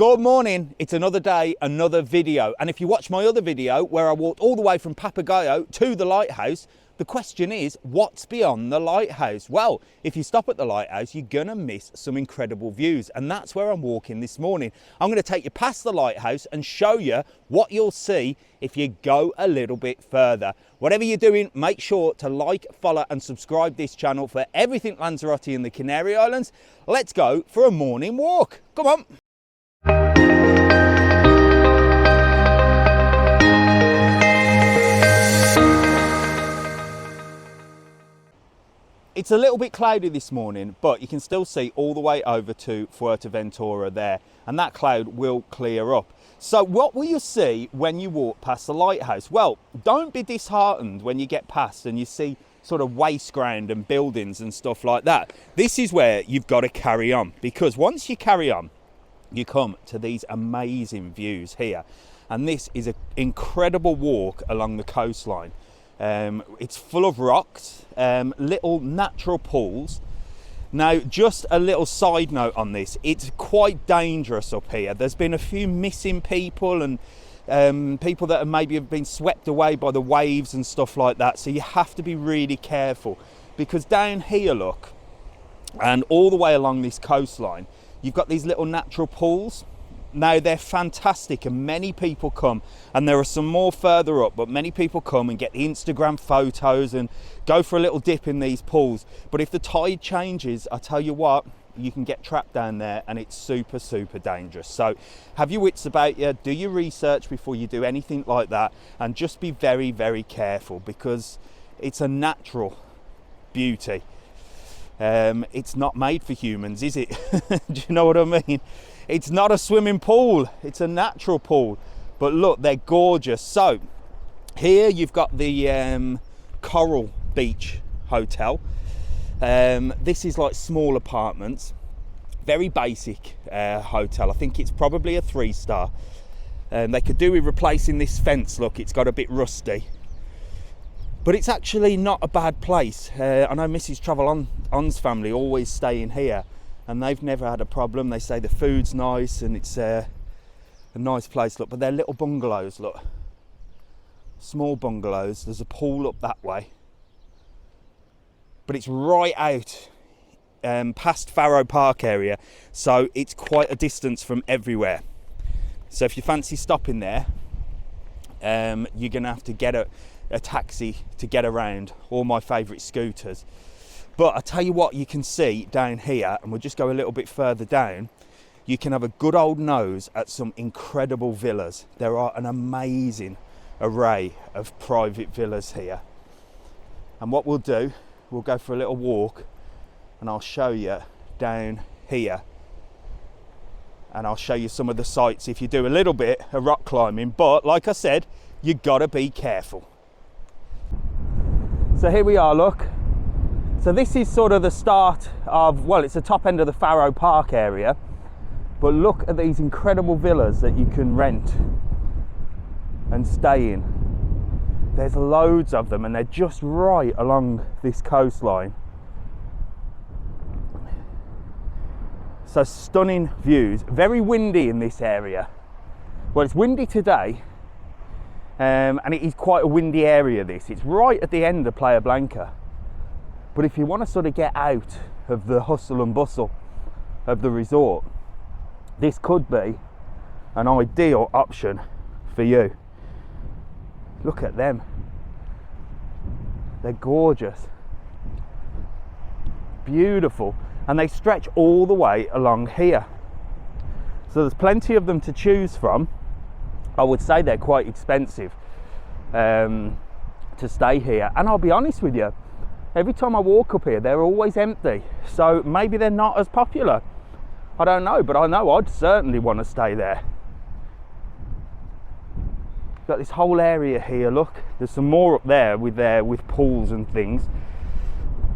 Good morning, it's another day, another video. And if you watch my other video where I walked all the way from Papagayo to the lighthouse, the question is, what's beyond the lighthouse? Well, if you stop at the lighthouse, you're gonna miss some incredible views. And that's where I'm walking this morning. I'm gonna take you past the lighthouse and show you what you'll see if you go a little bit further. Whatever you're doing, make sure to like, follow and subscribe this channel for everything Lanzarote and the Canary Islands. Let's go for a morning walk. Come on. It's a little bit cloudy this morning, but you can still see all the way over to Fuerteventura there, and that cloud will clear up. So what will you see when you walk past the lighthouse? Well, don't be disheartened when you get past and you see sort of waste ground and buildings and stuff like that. This is where you've got to carry on, because once you carry on, you come to these amazing views here. And this is an incredible walk along the coastline. It's full of rocks, little natural pools. Now, just a little side note on this, it's quite dangerous up here. There's been a few missing people and people that maybe have been swept away by the waves and stuff like that. So you have to be really careful, because down here, look, and all the way along this coastline, you've got these little natural pools. Now, they're fantastic and many people come, and there are some more further up, but many people come and get the Instagram photos and go for a little dip in these pools. But if the tide changes, I tell you what, you can get trapped down there and it's super, super dangerous. So have your wits about you, do your research before you do anything like that, and just be very, very careful, because it's a natural beauty. It's not made for humans, is it? Do you know what I mean? It's not a swimming pool, it's a natural pool. But look, they're gorgeous. So here you've got the Coral Beach Hotel. This is like small apartments, very basic hotel. I think it's probably a 3-star. They could do with replacing this fence. Look, it's got a bit rusty. But it's actually not a bad place. I know Mrs. TravelON's family always stay in here, and they've never had a problem. They say the food's nice and it's a nice place. Look, but they're little bungalows, look. Small bungalows. There's a pool up that way. But it's right out past Faro Park area, so it's quite a distance from everywhere. So if you fancy stopping there, you're going to have to get a taxi to get around, or my favourite scooters. But I tell you what, you can see down here, and we'll just go a little bit further down, you can have a good old nose at some incredible villas. There are an amazing array of private villas here. And what we'll do, we'll go for a little walk and I'll show you down here, and I'll show you some of the sights if you do a little bit of rock climbing. But like I said, you gotta be careful. So here we are, look. So this is sort of the start of, well, it's the top end of the Faro Park area, but look at these incredible villas that you can rent and stay in. There's loads of them, and they're just right along this coastline. So stunning views. Very windy in this area. Well, it's windy today, and it is quite a windy area, this. It's right at the end of Playa Blanca. But if you want to sort of get out of the hustle and bustle of the resort, this could be an ideal option for you. Look at them. They're gorgeous. Beautiful. And they stretch all the way along here. So there's plenty of them to choose from. I would say they're quite expensive to stay here. And I'll be honest with you, every time I walk up here, they're always empty. So maybe they're not as popular. I don't know, but I know I'd certainly want to stay there. Got this whole area here, look. There's some more up there with pools and things.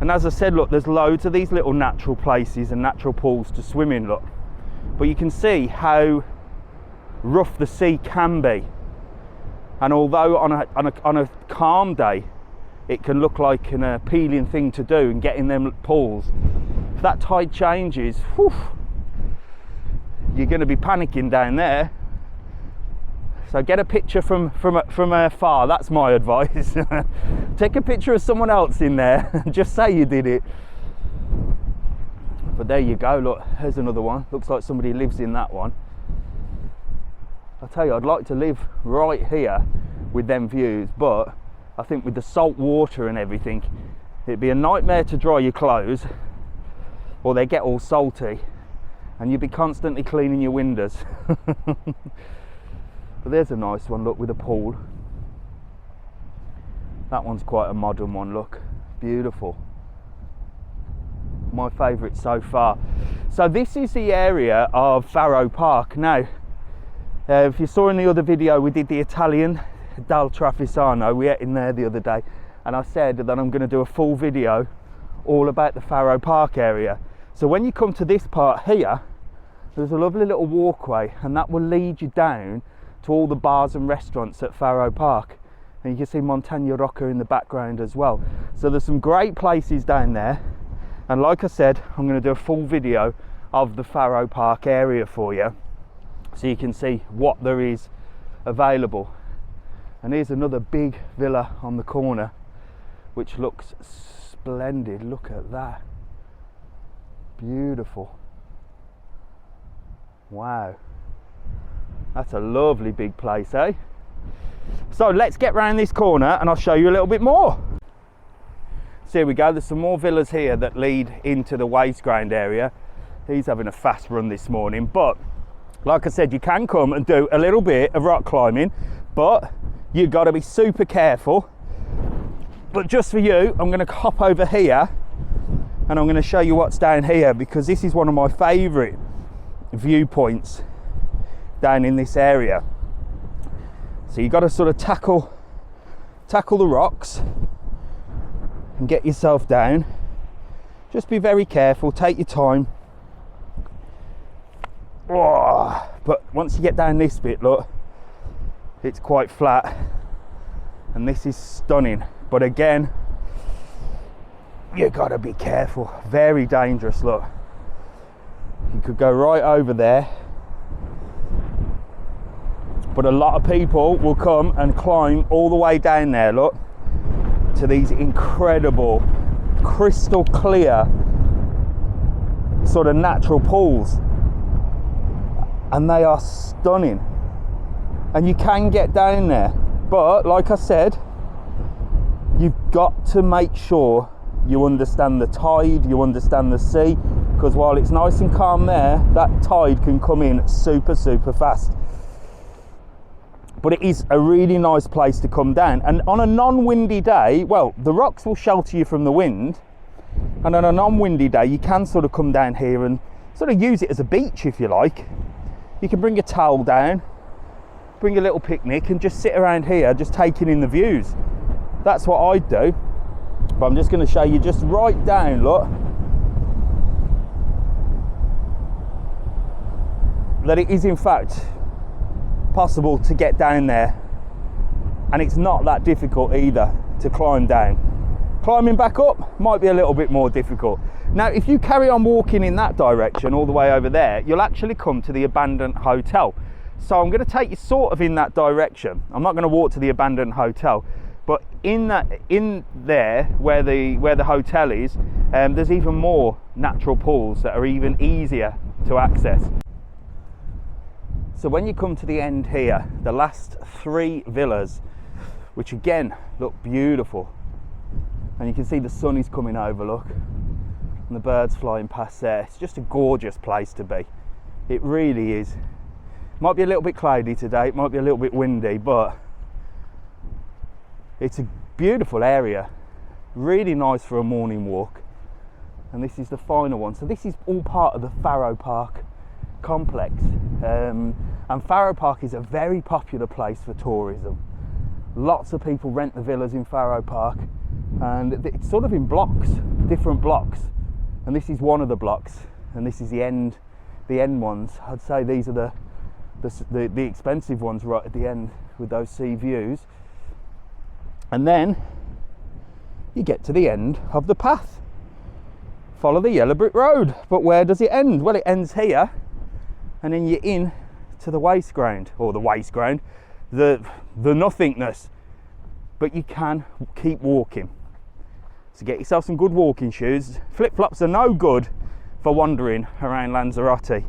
And as I said, look, there's loads of these little natural places and natural pools to swim in, look. But you can see how rough the sea can be. And although on a calm day, it can look like an appealing thing to do and get in them pools, if that tide changes, whew, you're going to be panicking down there. So get a picture from afar. That's my advice. Take a picture of someone else in there and just say you did it. But there you go, look, here's another one. Looks like somebody lives in that one. I tell you, I'd like to live right here with them views, but I think with the salt water and everything, it'd be a nightmare to dry your clothes, or they get all salty and you'd be constantly cleaning your windows. But there's a nice one, look, with a pool. That one's quite a modern one, look, beautiful. My favourite so far. So this is the area of Faro Park. Now, if you saw in the other video, we did the Italian Dal Trafisano. We ate in there the other day, and I said that I'm going to do a full video all about the Faro Park area. So when you come to this part here, there's a lovely little walkway, and that will lead you down to all the bars and restaurants at Faro Park. And you can see Montagna Rocca in the background as well. So there's some great places down there. And like I said, I'm going to do a full video of the Faro Park area for you, so you can see what there is available. And here's another big villa on the corner, which looks splendid. Look at that. Beautiful. Wow. That's a lovely big place, eh? So let's get round this corner and I'll show you a little bit more. So here we go, there's some more villas here that lead into the waste ground area. He's having a fast run this morning, but like I said, you can come and do a little bit of rock climbing, but you've got to be super careful. But just for you, I'm going to hop over here and I'm going to show you what's down here, because this is one of my favourite viewpoints down in this area. So you've got to sort of tackle the rocks and get yourself down. Just be very careful, take your time. Oh, but once you get down this bit, look, it's quite flat and this is stunning. But again, you gotta be careful, very dangerous. Look, you could go right over there, but a lot of people will come and climb all the way down there, look, to these incredible crystal clear sort of natural pools, and they are stunning. And you can get down there, but like I said, you've got to make sure you understand the tide, you understand the sea, because while it's nice and calm there, that tide can come in super fast. But it is a really nice place to come down. And on a non-windy day, well, the rocks will shelter you from the wind, and on a non-windy day you can sort of come down here and sort of use it as a beach if you like. You can bring a towel down, bring a little picnic and just sit around here just taking in the views. That's what I'd do. But I'm just going to show you just right down, look, that it is in fact possible to get down there, and it's not that difficult either to climb down. Climbing back up might be a little bit more difficult. Now if you carry on walking in that direction all the way over there, you'll actually come to the abandoned hotel. So I'm going to take you sort of in that direction. I'm not going to walk to the abandoned hotel, but in there where the hotel is, there's even more natural pools that are even easier to access. So when you come to the end here, the last 3 villas, which again look beautiful, and you can see the sun is coming over, look, and the birds flying past there. It's just a gorgeous place to be. It really is. Might be a little bit cloudy today, it might be a little bit windy, but it's a beautiful area, really nice for a morning walk. And this is the final one. So this is all part of the Faro Park complex, and Faro Park is a very popular place for tourism. Lots of people rent the villas in Faro Park, and it's sort of in blocks, different blocks, and this is one of the blocks, and this is the end ones. I'd say these are the expensive ones right at the end with those sea views. And then you get to the end of the path. Follow the yellow brick road. But where does it end? Well, it ends here, and then you're in to the waste ground, or the nothingness. But you can keep walking. So get yourself some good walking shoes. Flip-flops are no good for wandering around Lanzarote,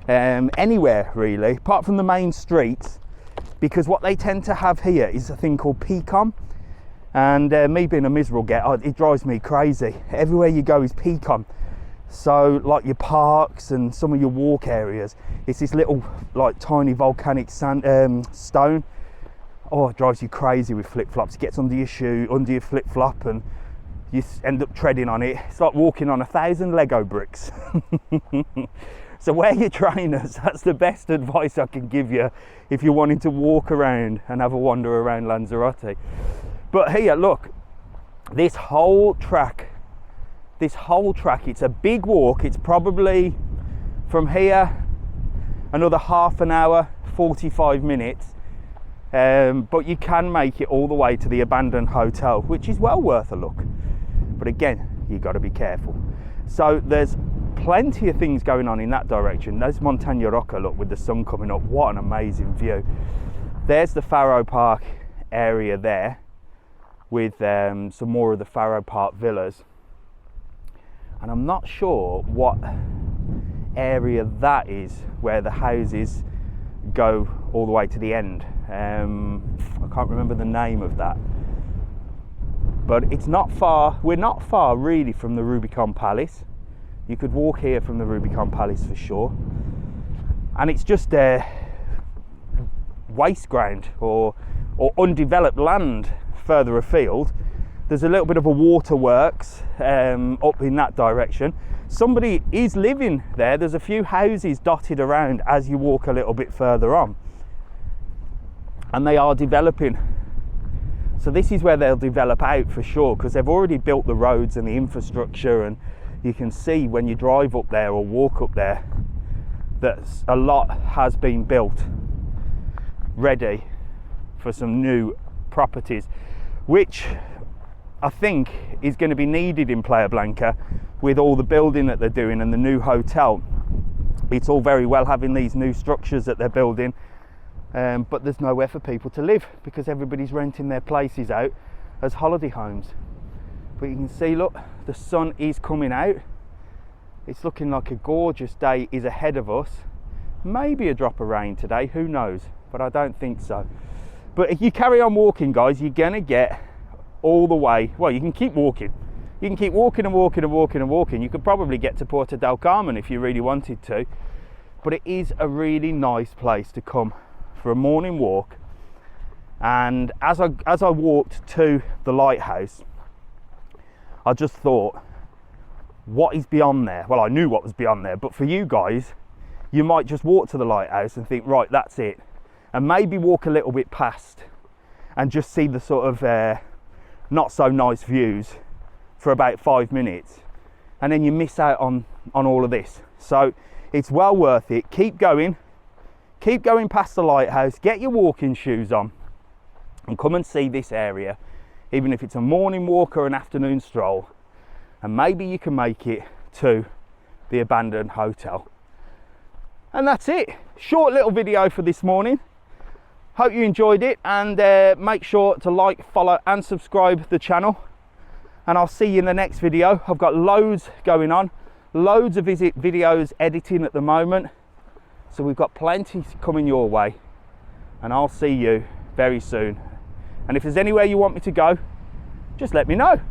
anywhere really, apart from the main streets, because what they tend to have here is a thing called pecan. And me being a miserable get, it drives me crazy. Everywhere you go is pecan. So like your parks and some of your walk areas, it's this little like tiny volcanic sand, stone. Oh, it drives you crazy with flip-flops. It gets under your shoe, under your flip-flop, and you end up treading on it. It's like walking on 1,000 Lego bricks. So wear your trainers. That's the best advice I can give you if you're wanting to walk around and have a wander around Lanzarote. But here, look, this whole track, it's a big walk. It's probably from here another half an hour, 45 minutes. But you can make it all the way to the abandoned hotel, which is well worth a look. But again, you've got to be careful. So there's plenty of things going on in that direction. There's Montaña Roca, look, with the sun coming up. What an amazing view. There's the Faro Park area there, with some more of the Faro Park villas. And I'm not sure what area that is, where the houses go all the way to the end. I can't remember the name of that. But it's not far, we're not far really from the Rubicon Palace. You could walk here from the Rubicon Palace for sure. And it's just waste ground or undeveloped land further afield. There's a little bit of a waterworks up in that direction. Somebody is living there. There's a few houses dotted around as you walk a little bit further on. And they are developing. So this is where they'll develop out for sure, because they've already built the roads and the infrastructure, and you can see when you drive up there or walk up there that a lot has been built ready for some new properties, which I think is going to be needed in Playa Blanca with all the building that they're doing and the new hotel. It's all very well having these new structures that they're building, but there's nowhere for people to live because everybody's renting their places out as holiday homes. But you can see, look, the sun is coming out. It's looking like a gorgeous day is ahead of us. Maybe a drop of rain today, who knows, but I don't think so. But if you carry on walking, guys, you're gonna get all the way. Well, you can keep walking. You can keep walking and walking and walking and walking. You could probably get to Puerto del Carmen if you really wanted to. But it is a really nice place to come for a morning walk. And as I walked to the lighthouse, I just thought, what is beyond there? Well, I knew what was beyond there, but for you guys, you might just walk to the lighthouse and think, right, that's it. And maybe walk a little bit past and just see the sort of not so nice views for about 5 minutes. And then you miss out on all of this. So it's well worth it. Keep going past the lighthouse, get your walking shoes on and come and see this area, even if it's a morning walk or an afternoon stroll. And maybe you can make it to the abandoned hotel. And that's it. Short little video for this morning. Hope you enjoyed it, and make sure to like, follow and subscribe the channel, and I'll see you in the next video. I've got loads going on, loads of videos editing at the moment, so we've got plenty coming your way, and I'll see you very soon. And if there's anywhere you want me to go, just let me know.